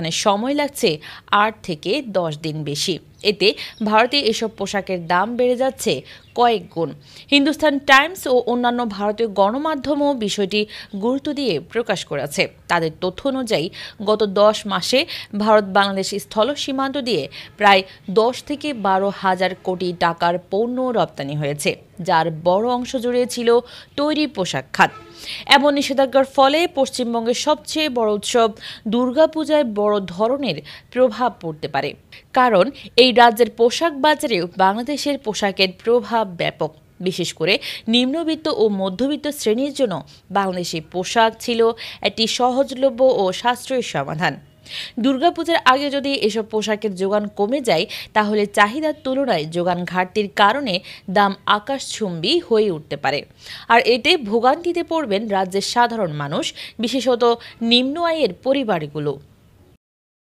যেখানে সময় লাগছে ৮ থেকে ১০ দিন বেশি। এতে ভারতে এসব পোশাকের দাম বেড়ে যাচ্ছে কয়েক গুণ। হিন্দুস্তান টাইমস ও অন্যান্য ভারতীয় গণমাধ্যমও বিষয়টি গুরুত্ব দিয়ে প্রকাশ করেছে। তাদের তথ্য অনুযায়ী গত ১০ মাসে ভারত বাংলাদেশ স্থল সীমান্ত দিয়ে প্রায় ১০ থেকে ১২ হাজার কোটি টাকার পণ্য রপ্তানি হয়েছে, যার বড় অংশ জুড়ে ছিল তৈরি পোশাক খাত। এমন নিষেধাজ্ঞার ফলে পশ্চিমবঙ্গের সবচেয়ে বড় উৎসব দুর্গাপূজায় বড় ধরনের প্রভাব পড়তে পারে, কারণ এই রাজ্যের পোশাক বাজারেও বাংলাদেশের পোশাকের প্রভাব ব্যাপক। বিশেষ করে নিম্নবিত্ত ও মধ্যবিত্ত শ্রেণীর জন্য বাংলাদেশি পোশাক ছিল একটি সহজলভ্য ও সাশ্রয়ী সমাধান। দুর্গাপূজার আগে যদি এসব পোশাকের যোগান কমে যায়, তাহলে চাহিদার তুলনায় যোগান ঘাটতির কারণে দাম আকাশচুম্বী হয়ে উঠতে পারে। আর এতে ভোগান্তিতে পড়বেন রাজ্যের সাধারণ মানুষ, বিশেষত নিম্ন আয়ের পরিবারগুলো।